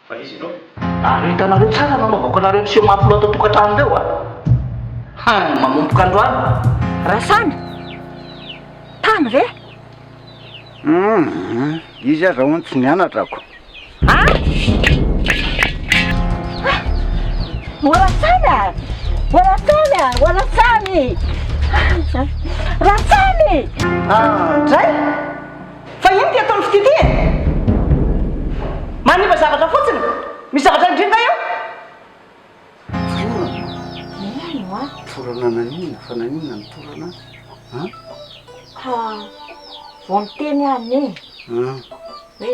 Fa izy ianao? Ary hitanareo tsara nanaovako anareo miseho mafy loatra tokantrano reo a. Mamompoka androany. Rasana tany ve? Izy aza hono tsy nianatrako. Warasana! Warasana! Warasany! Rasany! Zay? Fa ino ty ataony fitity? Maniva zavatra fotsiny? Misy zavatra indrindra eo? Torana nanina fa nanina ny torana. Vao miteny any hoe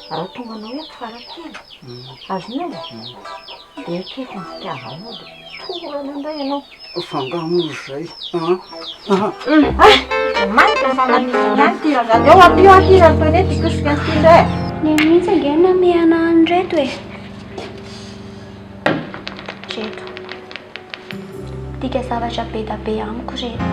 raha tonga anao hoe farakely azonao dia kely ny fitiavanao dia torana indray ianao. Fangamoro zay. Maika fanamisy ihany ty razany eo ampio ahira toy ty kosika ty indray. Ny mihitsy angena mihana andreto e. Reto. Dika zavatra be da be amiko reto.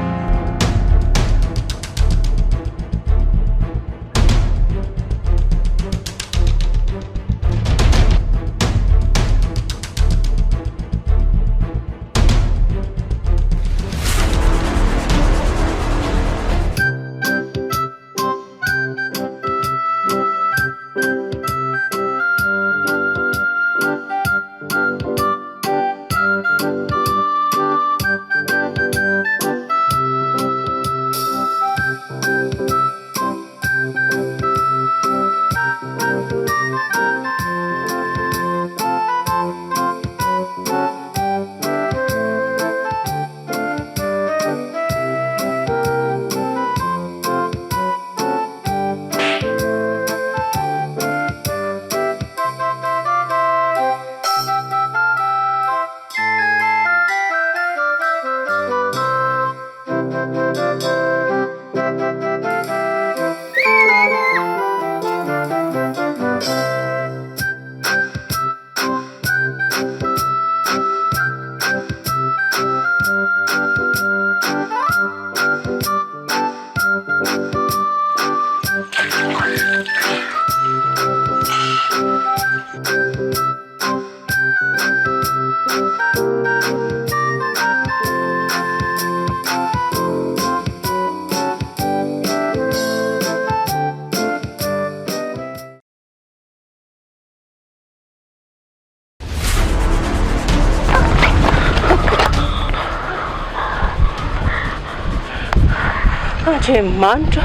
Andriamanitra,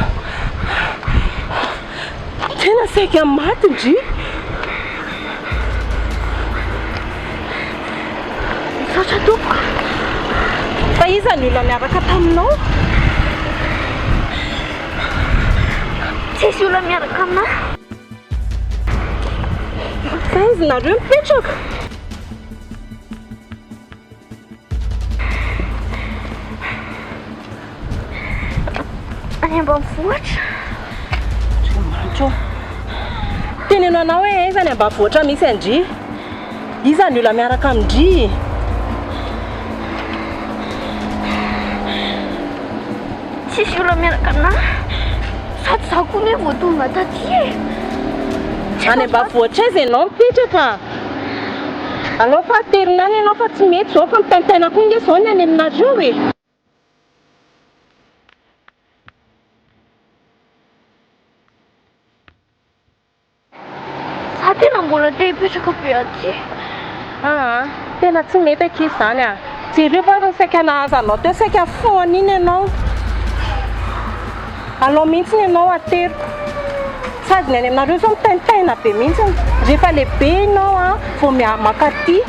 tena saika maty ndry. Misaotra tompoko. Fa iza ny olona miaraka taminao? Tsisy olona miaraka aminahy. Fa izy nareo mipetraka. Any ambanivohitra. Andriamanitra, tenenao anao hoe iza ny ambanivohitra misy andry? Iza ny olona miaraka amindry? Tsisy olona miaraka aminahy. Sady zaho koa ny vao tonga taty e. Any ambanivohitra izy ianao mipetraka. Alao fa aterinany ianao fa tsy mety zao fa mitaintaina koa nge zao ny any aminareo e. Tena mbola te hipetraka be aty. Tena tsy mety ankizy zany a. Jereo fa saika nahazo anao teo saika foana iny ianao. Alao mihitsy ianao ateriko. Sady ny any aminareo zao mitaintaina be mihitsy. Rehefa lehibe ianao vao maka aty.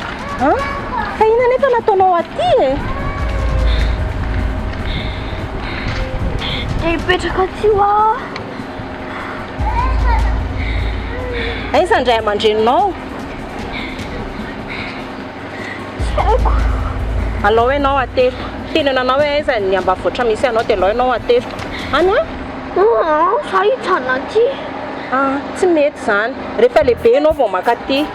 Fa ina nefa nataonao aty e. Te hipetraka aty ho Aiza indray aman-dreninao? Saiko. Alao ianao ateriko. Tenenanao hoe aiza ny ambanivohitra misy anao dia alao ianao ateriko. Any a? Za hitsana aty. Tsy mety zany. Rehefa lehibe ianao vao maka aty.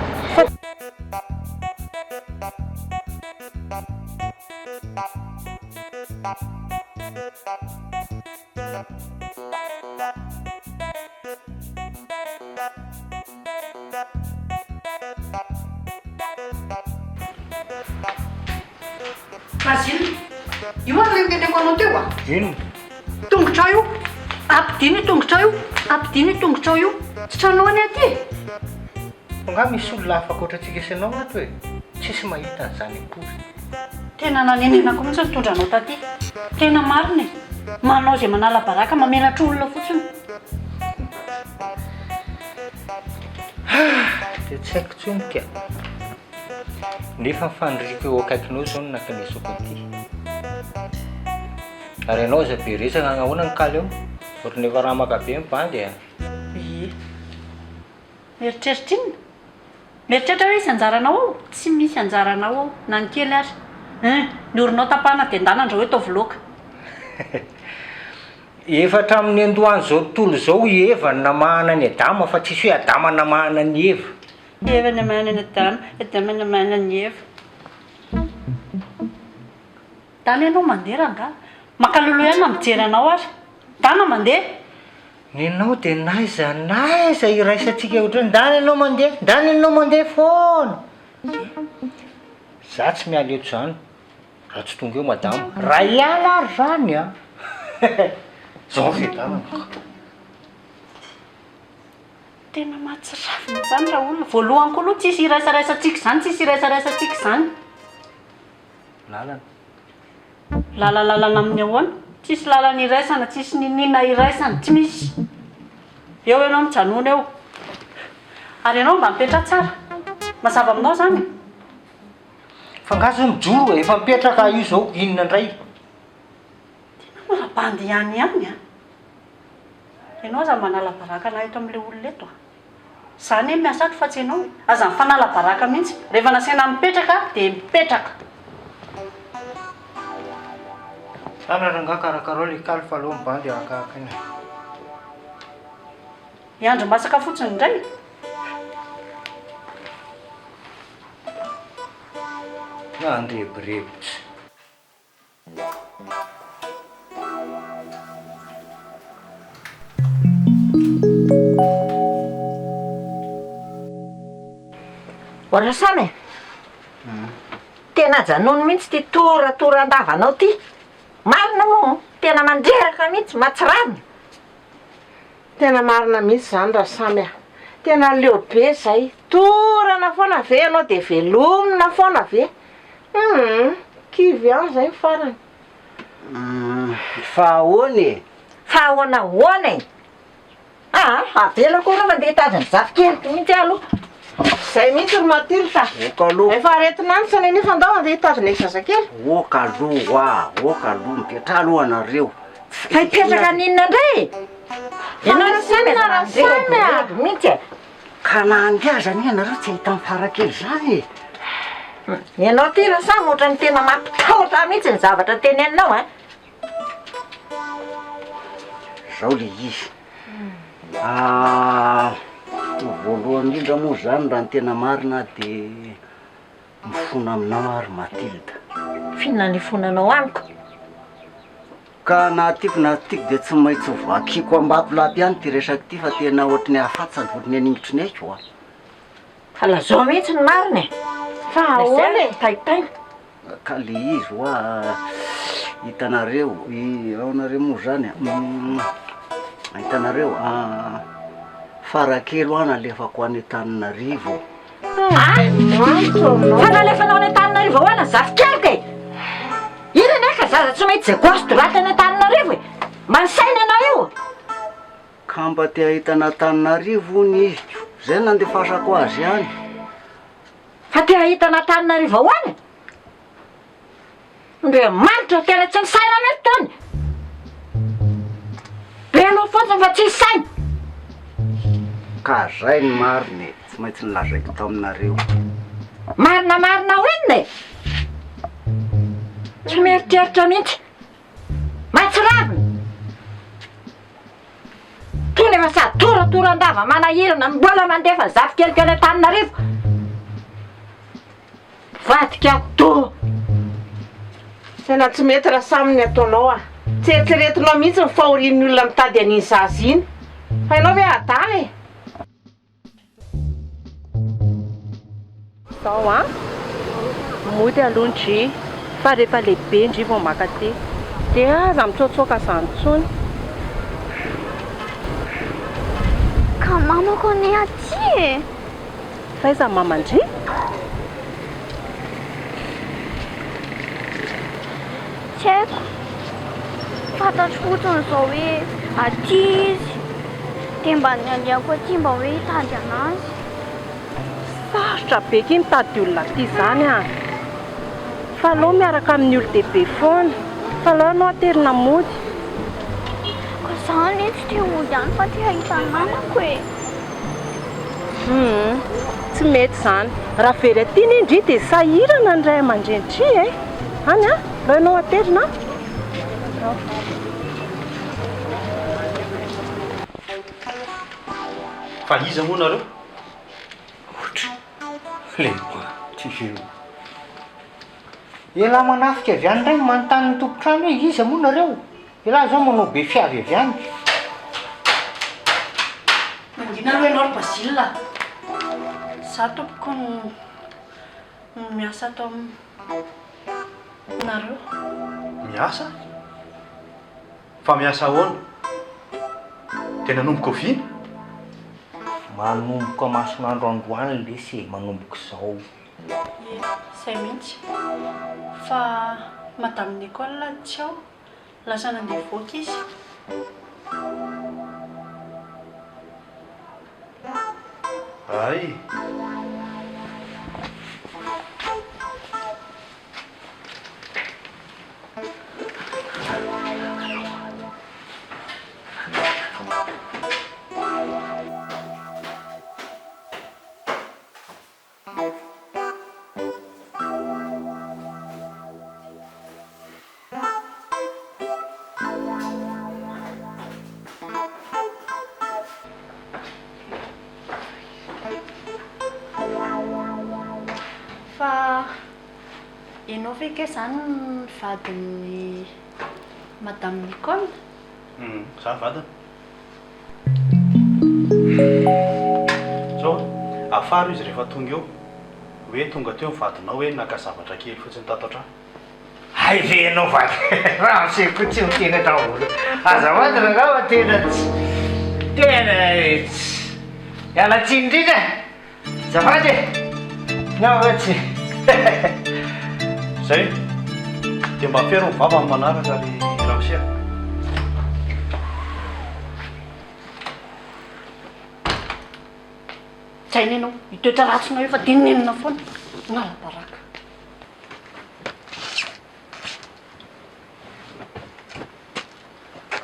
Azina, io ary le teneko anao teo a? Ino? Tongotra io, ampidiny tongotra io, ampidiny tongotra io, tsy tranao any aty. Nga misy olona hafa ankoatratsika sy anao ato hoe tsisy mahita an'izany akory. Tena nanenenako mihitsy nitondra anao taty. Tena marina e. Manao izay manala baraka mamenatra olona fotsiny. Dia tsy haiko tsony ka. Nefa mifandrika eo akaikinao zao no nankanesako aty. Ary ianao aza be resaka agnahoana ny kaly eo. Ohatrany efa raha makabe mibandy a. Ie. Mieritreritra inona? Mieritreritra hoe isy anjaranao ao? Tsy misy anjaranao ao na ny kely ary. Ny orinao tapahana dia ndanandra hoe taovy laoka. Efa hatramin'ny andohany zao tontolo zao Eva no namahana ny Adama fa tsisy hoe Adama namahana ny Eva. Eva namahana ny Adama, Adama namahana ny Eva. Tany ianao mandeha ranga. Makalolo ihany mijery anao ary. Tana mandeha. Nenao dia naiza iraisantsika ohatrany ndany ianao mandeha, ndany ianao mandeha foana. Za tsy miala eto zany. Raha tsy tonga eo madama. Raha hiala ary zany a. Zao fiadanana. Tena mahatsirafina zany raha olona. Voalohany koa aloha tsisy iraisaraisantsika zany, tsisy iraisaraisantsika zany. Lalana. Lalana amin'ny ahoana? Tsisy lalana iraisana, tsisy ninina iraisana, tsy misy. Eo ianao mijanona eo. Ary ianao mba mipetra tsara. Mazava aminao zany. Fa ngazo mijoro efa mipetraka io zao inona indray. Tena bandy ihany a. Ianao aza manala baraka na eto amin'ilay olona eto a. Zany hoe miasa ato fa tsy ianao. Aza mifanala baraka mihitsy. Rehefa nasena mipetraka dia mipetraka. Sana ranga karakarao le kaly fa aloha mibandy akahaka iny. Miandro masaka fotsiny indray. Andrebirevitra. Hola Samy. Tena janony mihitsy ty torandavanao ty. Marina moa, tena mandreraka mihitsy, mahatsiravina. Tena marina mihitsy zany raha Samy. Tena leo be zay. Torana foana ve anao dia velomina foana ve? Kivy ihany zay farany. Fa ahoana? Fa ahoana e? Avelako reo mandeha hitady ny zafikely mihitsy aloha. Zay mihitsy ry matilda ta. Oka aloha. Efa aretina any sana nefa andao andeha hitazona eky zazakely. Oka aloha mipetra aloha anareo. Fa hipetraka ninona indray? Ianao Samy raha Samy mihitsy e. Ka nangaza ny anareo tsy ahita Farakely zany. Ianao ty raha Samy ohatrany tena mampitahotra mihitsy ny zavatra teneninao a. Zao le izy. Voalohany indrindra moa zany raha ny tena marina dia mifona aminao ary Matilda. Fiona ny fonanao amiko. Ka na tiako dia tsy maintsy vakiko ambatolampy ihany ty resaky ty fa tena ohatrany hafatsany ohatrany aningitry ny aiko a. Fa lazao mihitsy ny marina e. Fa ahoana e? Taitaina. Ka le izy hitanareo ao nareo moa zany hitanareo Farakely ho nalefako any Antananarivo. Fa nalefanao any Antananarivo ho ana zafikely ke? Ina neka zaza tsy maintsy zay gosto raty any Antananarivo e? Mansaina anao io? Ka mba te ahita any Antananarivo ny izy. Zay nandefasako azy ihany. Fa te ahita any Antananarivo ho ana? Ndre manitra tena tsy nisaina mihitsy tany. Be aloha fotsiny fa tsy saina. Ka zay ny marina tsy maintsy nilazaiko tao aminareo. Marina hoenina e? Tsy mieritreritra mihitsy. Mahatsiravina. Toy nefa sady torandava manahirana mbola mandefa zafikely any Antananarivo. Vadika ako to. Tena tsy mety raha Samy ny ataonao a. Tsy eritreretinao mihitsy ny fahorian'ny olona mitady an'iny zaza iny. Fa ianao ve adala e? Sao mody alondry fa rehefa lehibe indry vao maka te dia aza mitsoatsoaka izany intsony. Ka mamako ny aty e. Fa iza mamandry? Tsy haiko. Fantatro fotsiny izao hoe aty izy. Dia mba ny aliako aty mba hoe hitady anazy. Sarotra be ky mitady olona aty izany a. Fa aleo miaraka amin'ny olo-dehibe foana. Fa aleo anao aterina mody. Ka zaho anie tsy te mody ihany fa te hahita namako e. Tsy mety izany. Raha very aty ny indry dia sahirana ny ray aman-dreny e. Any a, aleo anao aterina. Fa iza moa nareo? Lehiba, tsy ela manafika avy any ndray manontany ny tompotrano hoe iza moa nareo? Elahy zao manao be fiavy avy any. Mandina aloha ianao ry Bazila. Za tompoko no miasa ato aminareo. miasa? Fa miasa ahoana? Tena nomboka oviana? Manomboka masoandro androany lesy manomboka izao. Izay mihitsy. Fa madame Nicole tsy ao. Lasa nandeha voaka izy. Ay. Fa ianao ve ke izany ny vadin'ny madame Nicole? Za vadiny. Zao, afaro izy rehefa tonga eo. Hoe tonga teo ny vadinao hoe naka zavatra kely fotsiny tato an-trano. Hay ve anao vady, raha amseko tsy mitena daholo. Azafady rangava tena iala tsiny indrindra. Azafady navatsy. Zay, dia mba fero ny vava amin'ny manaraka ry ramosea. Tsy hainao, hitoetra ratsinao efa dinenina foana. Nalabaraka.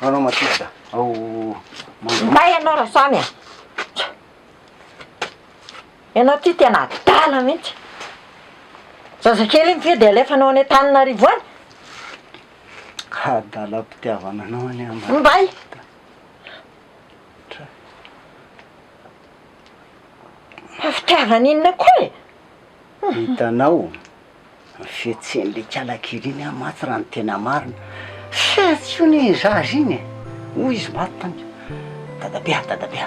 Anao matisa. Mba ianao rasamy a. Ianao ty tena adala mihitsy. Zazakely ny dia alefanao any Antananarivo any. Adalam-pitiavana anao any ama. Mbay. Fitiavana inona koa e? Hitanao fihetseny le kalakely iny amatsy raha ny tena marina. Fihetsy io ny zazy iny. Hoy izy maty tany. Dadabe.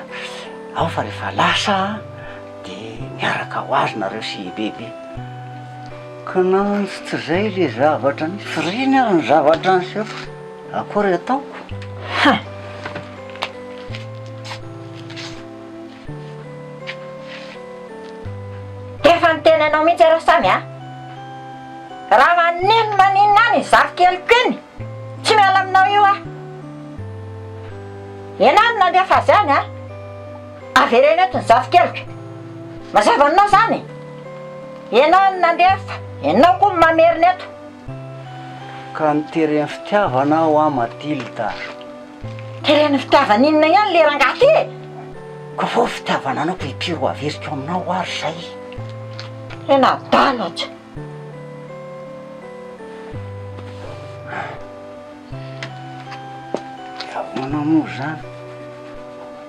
Ao fa rehefa lasa dia miaraka ho azy nareo sy bebe. Ka nantsy tsy zay le zavatra ny firiny ary ny zavatra ny sefa. Akory ataoko? Efa ny tenanao mihitsy rasamy a. Raha maninona any zavikeliko iny. Tsy miala aminao io a. Ianao no nandefa azy any a. Averena eto ny zavikeliko. Mazava aminao zany. Ianao no nandefa. Ianao koa mamerina eto. Ka niteren'ny fitiavana aho Matilda. Teren'ny fitiavana inona ihany le rangaty e? Ka vao fitiavana anao pipiro averiko aminao ary zay. Tena dalatra. Manao moa zany.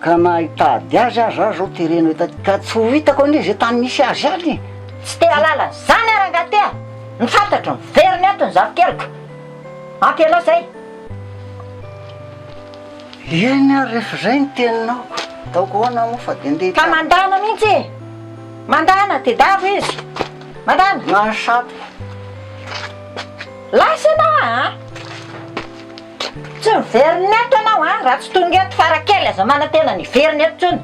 Ka nahitady azy aho zao tereno hita ka tsy ho hitako an'izy tany misy azy any. Tsy te halala zany rangaty a. Ny fantatro ny veriny eto ny zavikeliko. Ampela zay. Eny ary rehefa zay ny teninao. Taoko hoana moa fa dia ndeha. Ka mandana mihitsy. Mandana dia davo izy. Mandana. Nasato. Tsy miveriny eto anao a raha tsy tonga eto Farakely aza mana tena niveriny eto tsony.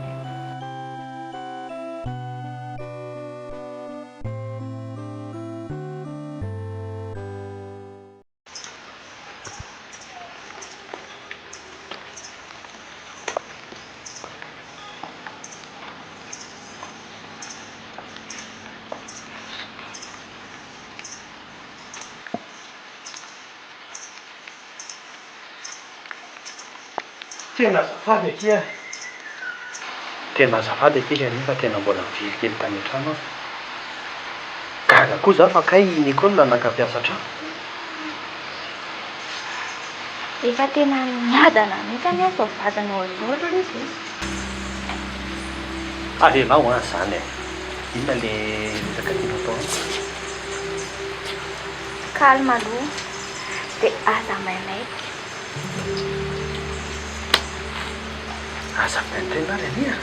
Tena azafady akia. Tena azafady akia nefa tena mbola mivily kely tany an-trano aho. Gaga koa za fa kay Nicole nanaka-piasa trano. Efa tena miadana mihitsy any aho vadana ozoro izy. Arenao a zany e. Inona le resaka tiana atao? Calme aloha dia aza maimaiky. Aza maintena ary ania.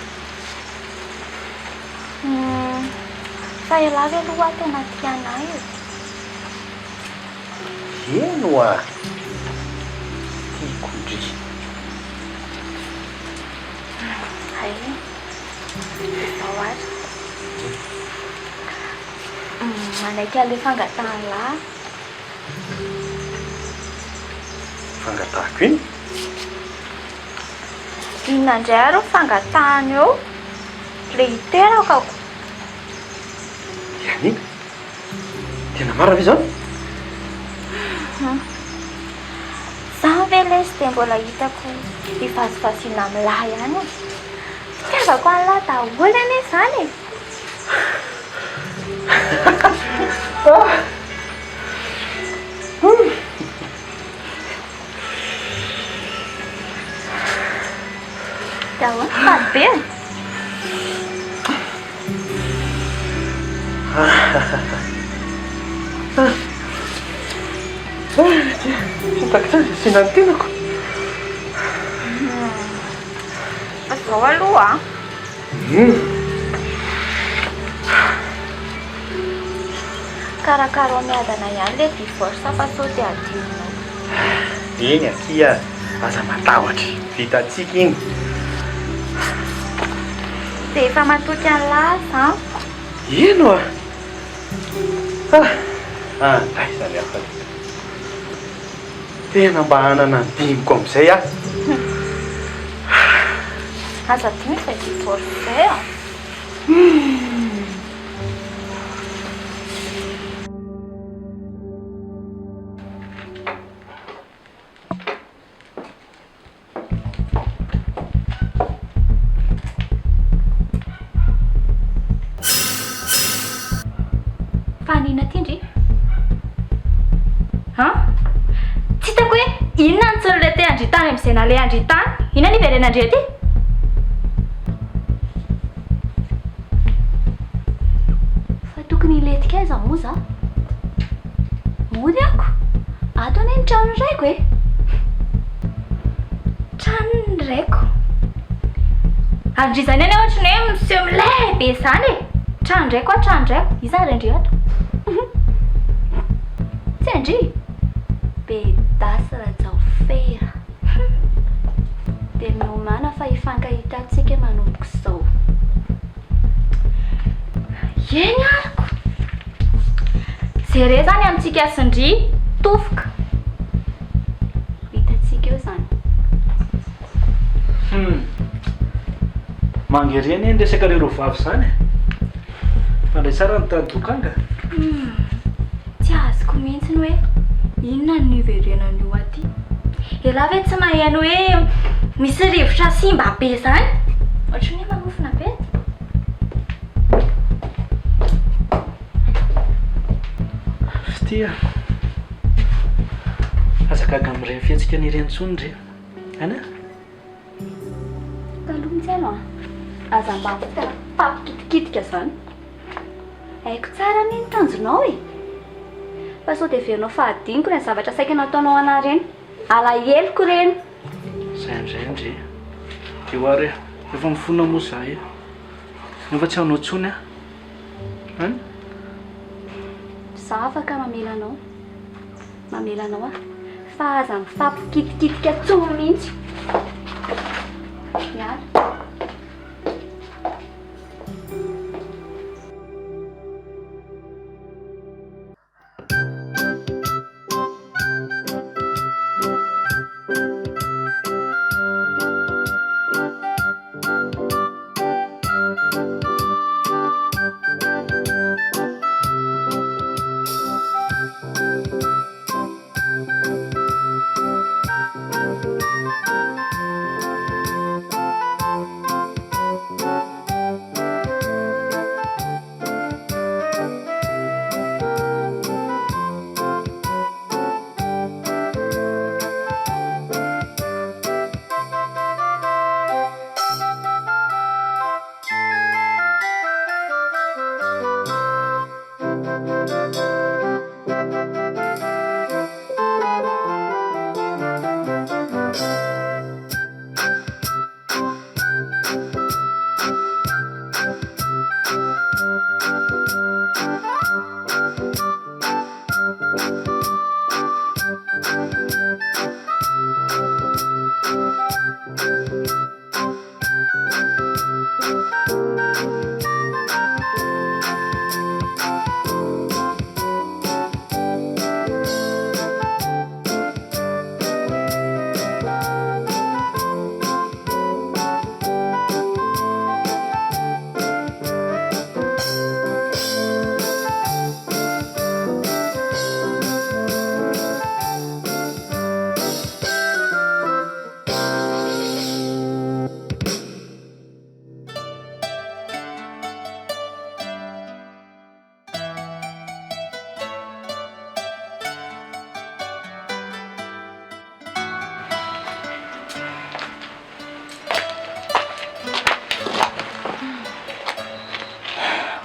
Fa ialahy aloha tena tianay io. Eno a? Tiako indry. Hay, izao azy. Manaiky ilay fangatahalahy. Fangatahako iny? Inona indray arô fangatahany eo? Le hiteraka ako. Ianina? Tena marina ve izao? Zaho ve ilay sy dia mbola hitako hifasifasiana amin'ny lahy ihany e. Fitiavako an'lahy daholo anie izany e. Dahoana fady be e. Hitako tsara asiana ny tenako. Izao aloha a. Karakara miadana ihany ilay divorce fa sao dia adinonao. Eny akia, aza matahotra. Vitantsika iny. Dia efa matoky an'lahy izao. Eno a? Izany hafa. Tena mba hanana ny diniko amin'izay aho. Aza dimy izay divorce izay a. Fanina tindry? Tsy hitako hoe inona ny tsony ilay te andritany amin'izay nalay andritany? Inona ny iverena andry aty? Fa tokony hiletika aiza moa za? Mody ako? Ato anie ny trano iraiko e. Trano iraiko. Andry izany any ohatrany hoe miseho milehibe izany e. Trano iraiko a trano iraiko. Iza ry andry ato? Tsy andry? Bedasy rajao fera. Dia miomana fa hifankahitantsika manomboka izao. Eny ariko. Izay re zany amintsika sindry tofoka. Hitantsika eo zany. Mangerena eny resaka reo vavy izany e. Fandray tsara ny tadokanga. Tsy azoko mihitsy hoe inona ny iverenan'io aty. Ialahy ve tsy maheno hoe misy rivotra simba be izany? Ohatran'ny hoe mamofona be. Tia. Aza gaga amin'ireny fihetsika n'ireny tsony ndre. Ana? Taloha mihitsy ianao a. Aza mba tena papikitikitika izany. Haiko tsara ny tanjonao e. Fa sao dia verinao fahadiniko ireny zavatra saika nataonao ana ireny. Alaheloko ireny. Izay amin'izay ndre. Dia ho ary efa mifona moa izaho e. Nefa tsy hanao tsony a. Za afaka mamela anao. mamela anao a fa aza mifampikitikitika tsony mihitsy. Miala.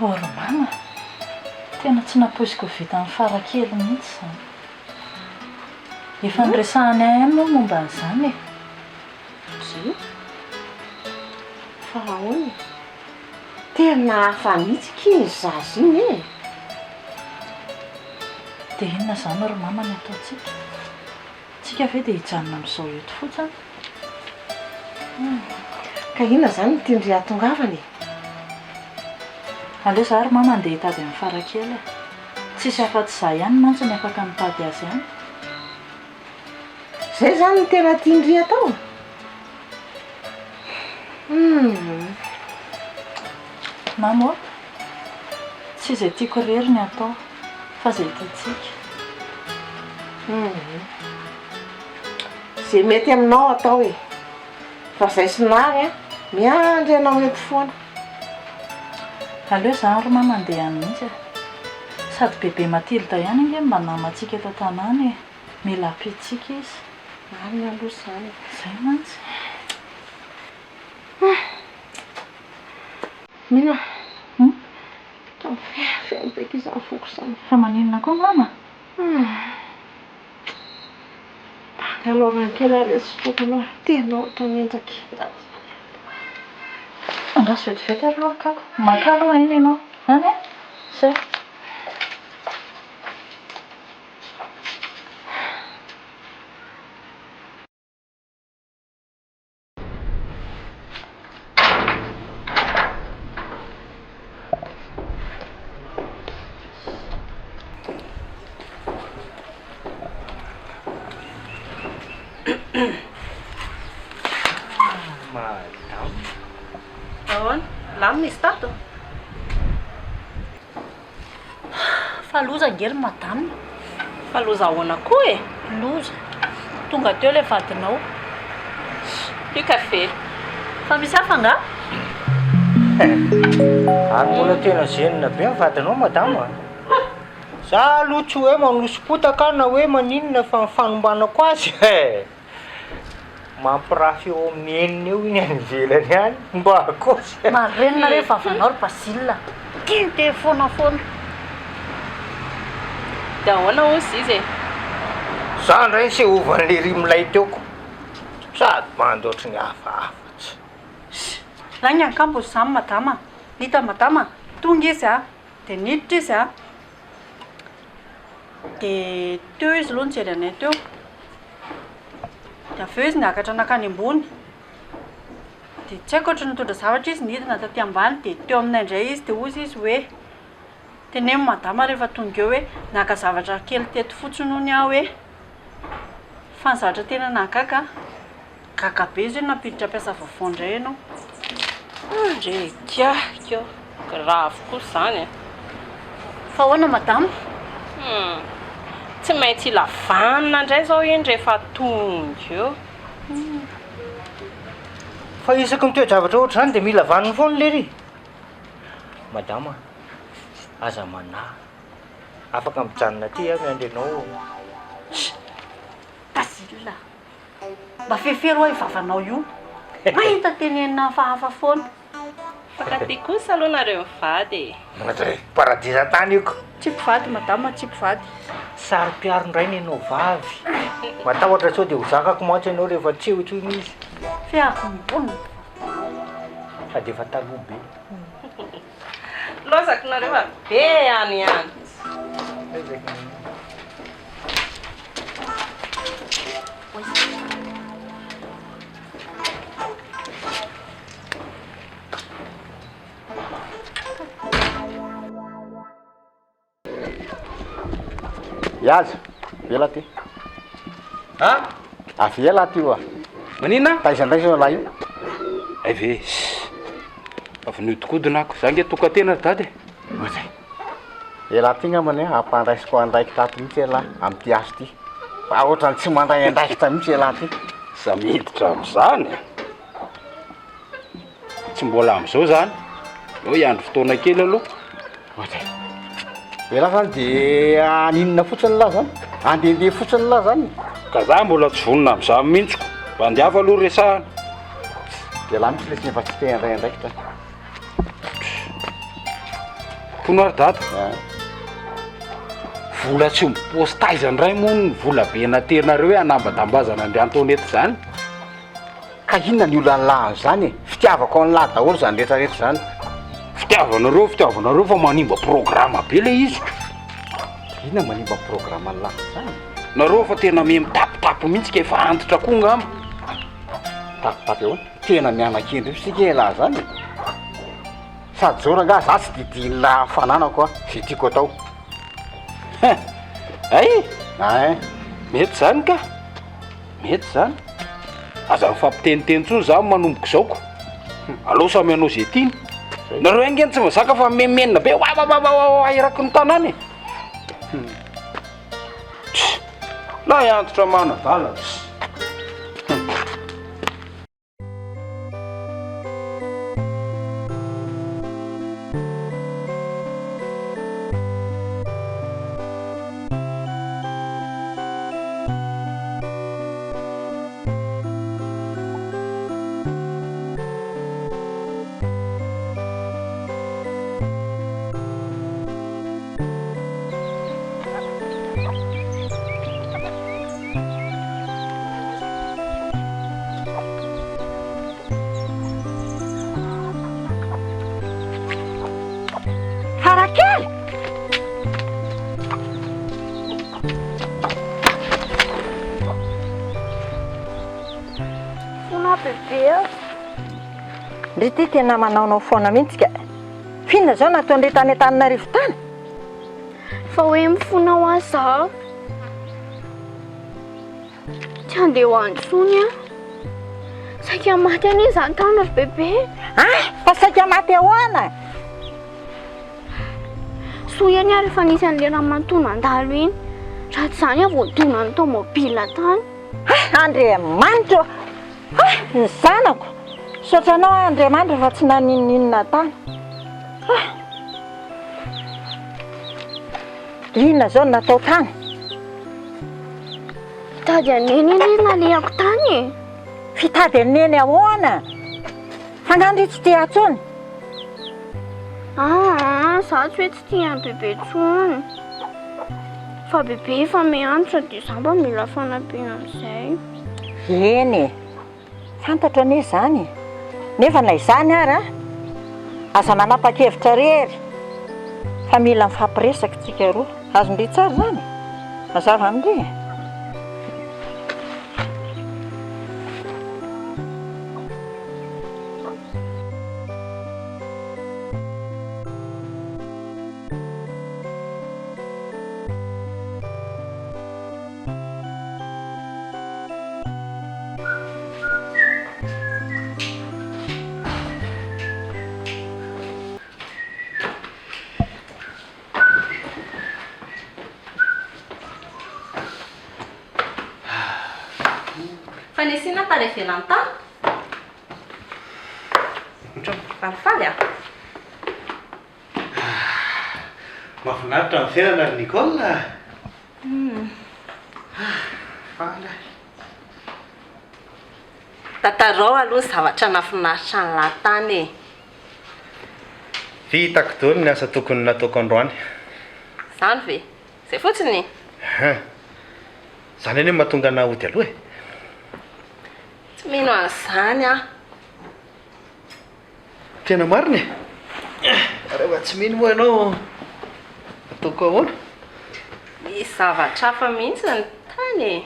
Oro mama, tena tsy napoiziko vita amin'ny Farakely mihitsy izany. Efa niresahany ahy ihany moa momba an'izany e. Fa ahoana? Tena hafa mihitsy kiny zazy iny e. Dia inona izany ro mama ny ataontsika? Tsika ve dia hijanona amin'izao eto fotsiny? Ka inona izany no tindry atongavany? Aleo izaho ry mama andeha hitady amin'ny Farakely e. Tsisy afa-tsy izaho ihany mantsy ny afaka mitady azy ihany. Zay zany no tena tindry atao? Mama, tsy izay tiako irery ny atao, fa izay tiantsika. Izay mety aminao atao e. Fa izay sinary miandry ianao eto foana. Aleo izaho ry mama andeha any mihitsy e. Sady bebe Matilda ihany nge mba namantsika eto an-tanàna e. Mila ampiantsika izy. Marina aloha izany. Izay mantsy. Mina. Feno beky izany foko izany. Fa maninona koa mama? Alovana kely ary sotrokanao. Tenao tanenjaka. Andaso vetivety aloha kako. Maka aloha iny ianao. Any e? Zay. Ahoana? Lamy misy tato? Fa loza ngery madame. Fa loza ahoana koa e? Loza. Tonga teo ilay vadinao. Io kafe. Fa misy hafa nga? Ary mbola tena zenina be ny vadinao madama. Za aloha tsy hoe manosom-potaka na hoe maninona fa mifanombanako azy. Mampirafy eo amin'ny enina eo iny any ivelany any mba akozy. Marenina re vavanao ry Basile. Tiany telefona foana. Dia ahoana hozy izy e? Za ndray sehovany le rimilay teoko. Sady mandoatra ny hafahafa. Lany ankambo izany madama. Nita madama, tonga izy dia niditra izy dia teo izy aloha nijery anay teo dia avy eo izy niakatra nakany ambony dia tsy haiko ohatry nitondra zavatra izy nidina taty ambany dia teo aminay indray izy dia ozy izy hoe tenemo madama rehefa tonga eo hoe naka zavatra kely teto fotsiny hono aho hoe fa ny zavatra tena nahagaga gaga be izy hoe nampiditra ampiasa vaovao indray ianao ndrekakeo grave koa izany fa ahoana madama tsy maintsy ilavanina indray zao eny rehefa tonga eo fa isaky mitoe-javatra ohatra zany dia mila vaniny foana lery madama aza manahy afaka mijanona ty a miandrenao basila mba fefero aho ivavanao io mahita tenenina fahafa foana fakaty kosa aloha nareo mivady paradisa tany iko tsy mpivady madama tsy mpivady sary mpiaro indray ny anao vavy matahotra sao dia ho zakako mantsy ianao rehefa tsehotra iny izy fiako mibonina sady efa taloha be lozako nareo a be any any Yaza, vela ty. ha Avela ty io a. manina Taizan-draisa lahy io. Ave avy nihodikodinako za nge tokantena dady Mazay. Ela ty ngamane ampandraisiko andraiky tato mihitsy ela am'ty azo ty. Fa ohatrany tsy mandray andraikitra mihitsy ela ty. za miditra am'izany tsy mbola am'izao zany eo iandro fotoana kely aloha Mazay. Ela zany de aninona fotsiny la zany? Andehandeha fotsiny la zany. ka za mbola tsy vonona am'za mihitsiko mba andiava aloha resahana De la mihitsy lesy efa tsy te andray andraikitra. tonary dady vola tsy mipostaiza ndray moa ny vola be naterinareo hoe anambadambazana andriantony eto zany Ka inona ny olona lahy zany e? Fitiavako ao lahy daholo zany rehetrarehetra zany. fitiavanareo fa manimba programa be le izy Inona manimba programme lahy zany? nareo fa tena me mitapitapo mihitsy ka efa antitra koa ngamba Tapitapy eo. Tena mianakendry io sika lahy zany. Sady zao ranga za tsy didiny la fananako a. Zay tiako atao. ay Ay. mety zany ka mety zany aza mifampiteniteny tsony za manomboka zaoko aleo samy anao zay tiany nareo angeny tsy mazaka fa memenina be airaky ny tanany la iantitra manavala Farakely! Fona bebe Ndry ty tena manaonao foana mihitsy ka. Finona zao nataon'le tany an-taninarivo tany? fa hoe mifona ho azy zaho tsy andeha ho antsony a saika maty anie izany tany ry bebe Fa saika maty ahoana? soiany a rehefa nisy an'le raha mantona andalo iny raha tsy izany a voadona ny tômôbila tany Andriamanitra! Ny zanako! Saotranao Andriamanitra fa tsy nanininona tany. Inona zao no natao tany? tady aneny eny izy nalehako tany e Fitady aneny ahoana? Fangandry tsy te atsony? za tsy hoe tsy tiany bebe tsony fa bebe efa mianatra dia za mba mila fanampiana amin'izay Eny, fantatra ane zany. Nefa na izany ara, aza manapa-kevitra rery. Fa mila mifampiresaka tsika roa. Azondry tsara zany. mazava amindre fanesina tany ivelany tany falifaly a mahafinaritra ny fiainana ry Nicole. Faly. tantarao aloha zavatra nafinaritra ny lahatany e. Vitako daholo ny asa tokony nataoko androany. Zany ve zay fotsiny Zany eny mahatonga anahy ody aloha e. tsy mino an'izany a. Tena marina e. Rehefa tsy mino moa ianao ataoko ahoana? Misy zavatra hafa mihitsy ny tany e.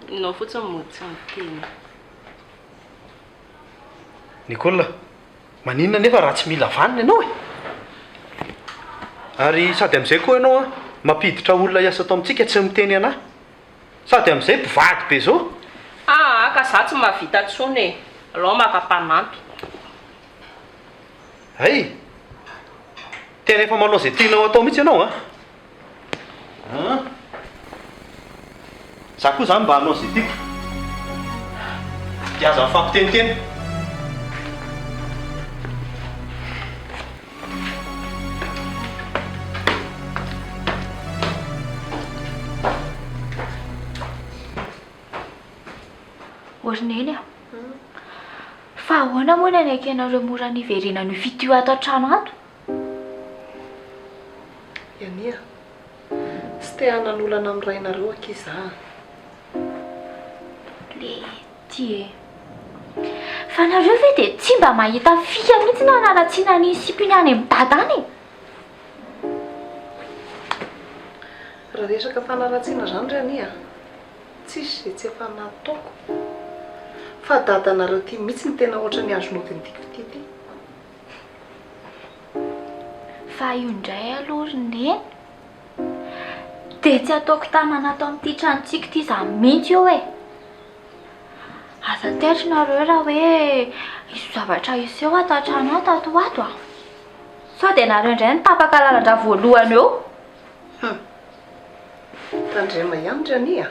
Inao fotsiny moditsy ny teny. Nicole, maninona nefa raha tsy mila vanina ianao e. Ary sady amin'izay koa ianao a mampiditra olona hiasa atao amintsika tsy miteny anahy. Sady amin'izay mpivady be zao. Ka za tsy mahavita tsony e. Alao maka-panampy. Hay, tena efa manao izay tianao atao mihitsy ianao a. Za koa zany mba hanao izay tiako. Dia aza mifampiteniteny. Orineny a fa ahoana moa ny anaiky ianareo mora niverena ny fitio ato an-trano ato? Iania, tsy te hananolana amin'ny rainareo ankizy za. Le ty e fa nareo ve dia tsy mba mahita fika mihitsy na anaratsiana ny sipiny any amin'ny dadany e? Raha resaka fanaratsiana zany ry ania, tsisy izay tsy efa nataoko. Fa dadanareo ty mihitsy ny tena ohatra ny azonodiny tikitity. Fa io indray aloha Rineny dia tsy ataoko tanana ato amin'ity tranontsika ity za mihitsy eo e. Aza teatry nareo raha hoe iso zavatra iseho ato an-trano ato a. Sao dia nareo indray ny tapaka lalandra voalohany eo. Tandrema ihany ry ania.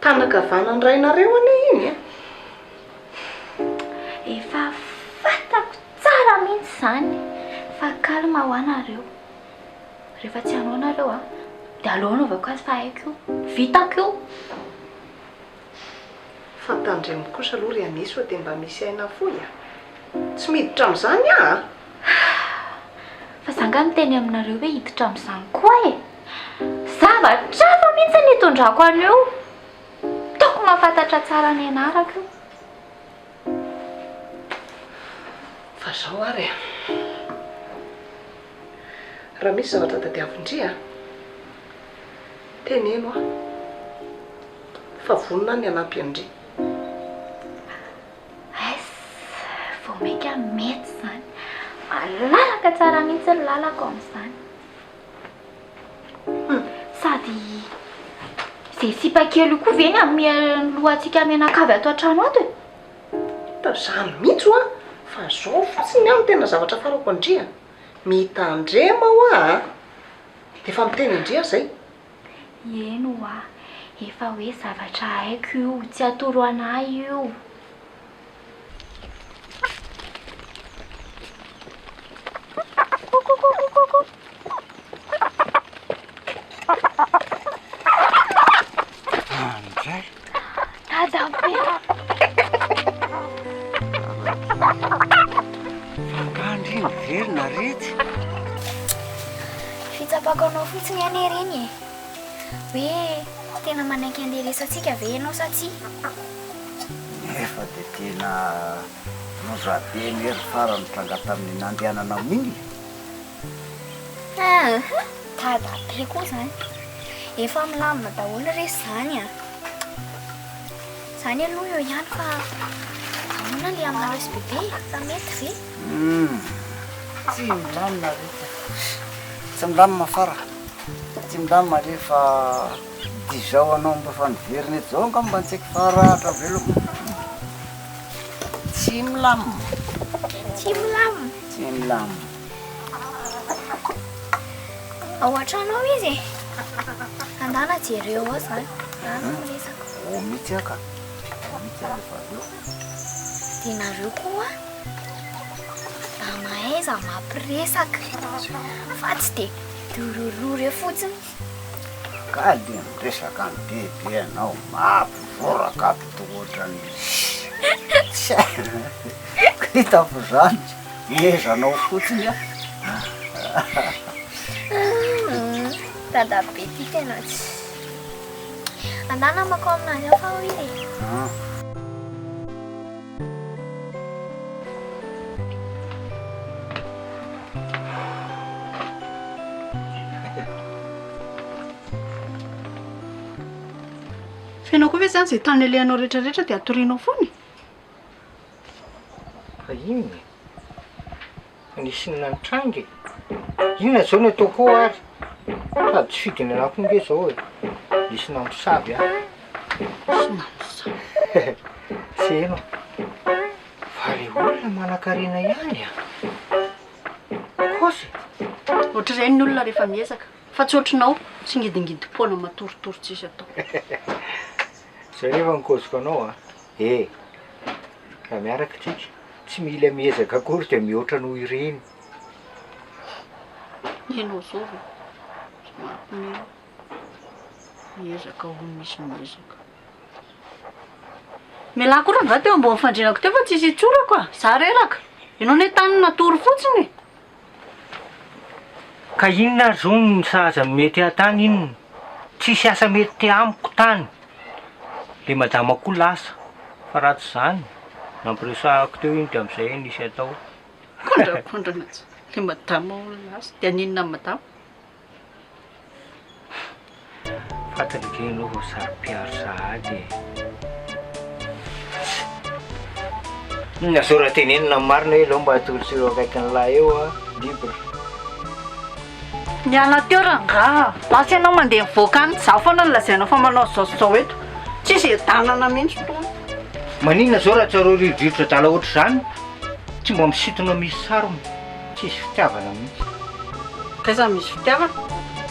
Tanakavanany rainareo anie iny e. Efa fantako tsara mihitsy zany fa kalma ho anareo. Rehefa tsy hanao nareo a dia aleo anaovako azy fa haiko io. Vitako io. Fa tandremo kosa aloha ry ania sao dia mba misy aina foy a. Tsy miditra amin'izany a. Fa zanga miteny aminareo hoe hiditra amin'izany koa e. Zavatra hafa mihitsy ny hitondrako an'io. Taoko mahafantatra tsara ny anarako io. Fa zao ary raha misy zavatra tadiavindria teneno a fa vonona ny anampy andry. Vao maika mety zany. Malalaka tsara mihitsy ny lalako amin'izany. Sady izay sipa-kely koa ve ny amin'ny lohantsika mianakavy ato an-trano ato e. Zany mihitsy a. Fa zao fotsiny aho tena zavatra farako andria. Mitandrema ho a. Dia efa miteny andria zay. Eno a. Efa hoe zavatra haiko io. Tsy atoro anahy io. Verina retsy. Fitsapako anao fotsiny ane reny e. Hoe tena manaiky andeha resantsika ve ianao sa tsy? Efa dia tena nozabe ngery farany tranga tamin'ny nandehananao mingy. Tada be koa zany. efa milamina daholo resy zany a. Zany aloha eo ihany fa ahoana le amina resy bebe fa mety ve? Tsy milamina rehetra. Tsy milamina fara. Tsy milamina rehefa dizao anao mba fa niverina eto zao nga mba tsy haiko farahatra veloma. Tsy milamina. Tsy milamina. Tsy milamina. Ao an-trano ao izy. Andana jereo ao zany. Rano miresaka. Mitsy aka. Mitsy rehefa aveo. Dia nareo koa da mahaiza mampiresaka fa tsy dia dororory eo fotsiny. Ka dia miresaka ny bebe anao mampivoraka aby tohotrany. Hitako zany ezanao fotsiny a. Dada be ty tena tsy. Andana makao aminazy ao fa ho izy. Fenao koa ve zany izay tany alehanao rehetrarehetra dia atorianao foany? Fa inona? Nisy nanitrangy. Inona zao no ataoko ary? Sady tsy fidiny anako nge zao e. Nisy namosavy a. Sy namosavy. Seno. Fa le olona manan-karena ihany a. Kosy. Ohatr'izay ny olona rehefa miezaka. Fa tsy ohatrinao, tsy ngidingidim-poana matoritory tsisy atao. Zay rehefa nikoziko anao a. Raha miaraka tsika. Tsy mila miezaka akory dia mihoatra noho ireny. Nenao zao ve? Miezaka ho misy miezaka. Miala koa raha teo ambony fandrinako teo fa tsisy itsorako a. Za reraka. Ianao ne tany natory fotsiny. Ka inona zao ny sahaza mety atany inona? Tsisy asa mety amiko tany. Le madama koa lasa. Fa ratsy zany. Nampiresahako teo iny dia amin'izay nisy atao. Kondrakondrana tsy. Le madama lasa. Dia ninona madama? Fantatra anao vao sary-piaro sahady. Nazora tenenina marina elo mba atolotsiro akaikin'ny lahy eo a. Libre. Niala teo ranga. Lasa ianao mandeha mivoaka any. Zaho foana no lazainao fa manao zao eto. Tsisy edanana mihitsy toa. Maninona zao raha tsarao rivodrivotra dala ohatr' zany? Tsy mba misintona misy sarony. Tsisy fitiavana mihitsy. Kaiza misy fitiavana?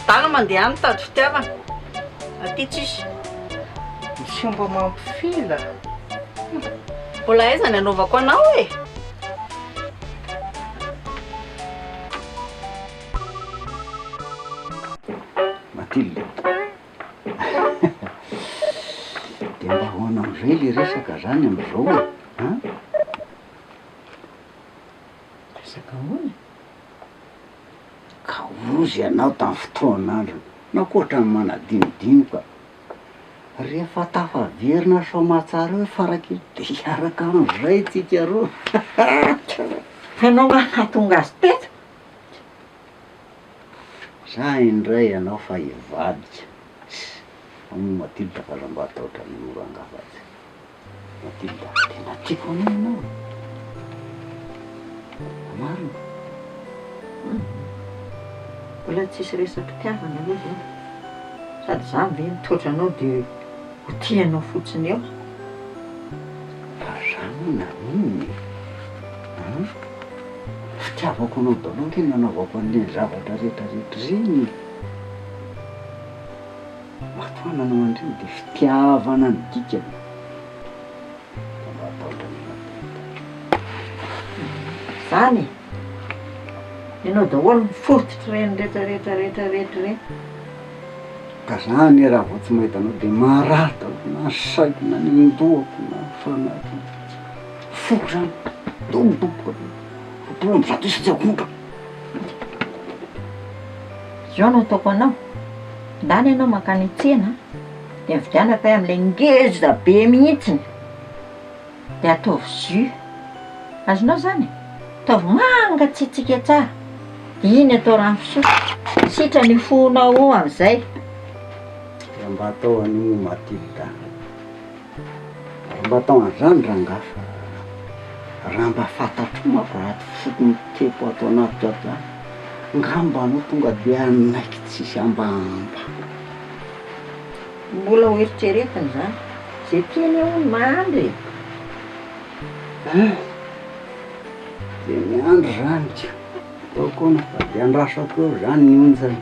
Dala mandeha any tady fitiavana. Aty tsisy. Misy mba mampifila. Mbola aiza ny anaovako anao e? Matilda. Dia mba hoana am'izay le resaka zany am'izao e. Resaka hoana? Ka ozy ianao tamin'ny fotoan'andro. Nakoatra ny manadinodino ka. Rehefa tafaverina somatsara hoe Farakely dia hiaraka amin'izay tsika roa. Ianao nga nahatonga azy teto? Za indray ianao fa hivadika. Matilda fa raha mba ataotra ny mora angafatsy. Matilda, tena tiako anao ianao. Marina. Mbola tsisy resaka pitiavana aloha zao. Sady za ve mitotra anao dia ho tianao fotsiny eo. Fa zany na inona? Fitiavako anao daholo ke nanaovako an'ilay zavatra rehetrarehetra ireny. Matoana anao andreny dia fitiavana ny dikany. Mba ataotra ny Matilda. Zany ianao daholo mifototra reny rehetrarehetra reny. Ka zany raha vao tsy mahita anao dia marata na saiko na ny mindohako na fanaky. Foko zany. Dobodoboka. Rombo zato isa tsy akontra. Zao no ataoko anao. Ndany ianao makany an-tsena dia mividianaka amin'ilay ngeza be mihitsiny. Dia ataovy jus. Azonao zany? Ataovy mangatsiatsiaka tsara. Dia iny atao rano fisotro. Sitra ny fonao eo amin'izay. raha mba atao an'io matipita mba atao an'izany rangafa raha mba fantatro mako raha fotony tepo atao anaty ato zany ngamba anao tonga de anaiky tsisy ambamba mbola ho eritreretiny zany zay tiany ao ny mahandry de miandro zany tsy taokona fa de andrasako eo zany ny onjany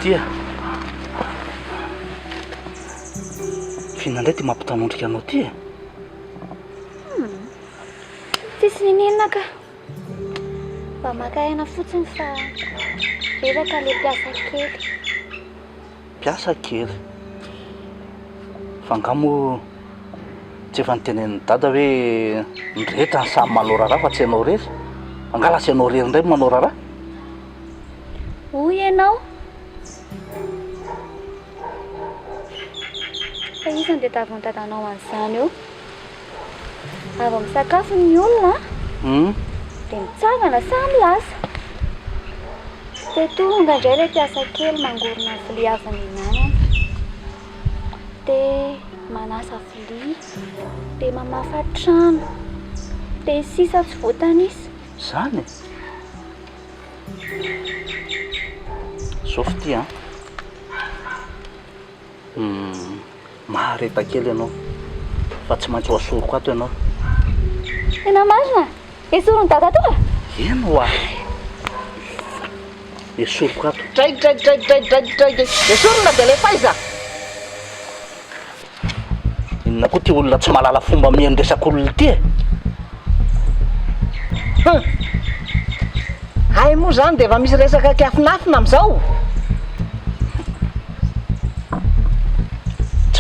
Tia fihinandray ty mampitanondrika anao ty tsisy ninina ka mba maka aina fotsiny fa reraka le piasa kely fa angamo tsy efa nitenen'ny dada hoe nrehetra ny samy manao raharaha fa tsy ianao rery angala sy ianao rery indray manao raharaha hoy ianao fa isany de tavy dadanao an'izany eo avy misakafo ny olona de mitsangana samy lasa de tonga indray le piasa kely mangorona vilia avy ny nanana de manasa vilia de mamafa trano de sisa tsy voatanisy zany sauf ty mahareta kely ianao fa tsy maintsy ho asoroko ato ianao tena marina esorony dada toa eno a esoroko ato draidraidraidraidraidraiky esorona de le faiza inona koa ty olona tsy malala fomba miendresak'olona ty hay moa zany de efa misy resaka kiafinafina am'izao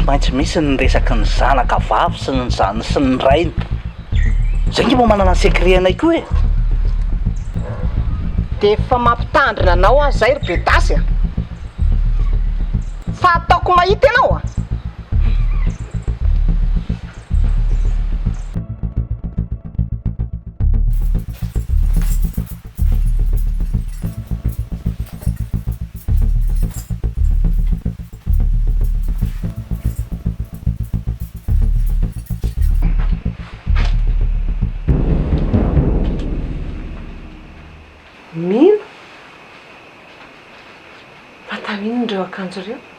tsy maintsy misy ny resaky ny zanaka vavy sy ny zany sy ny rainy zay nge mba manana ny secret anay koa e de efa mampitandrina anao a zay ry bedasy a fa ataoko mahita ianao a mino fa taminondreo akanjo reo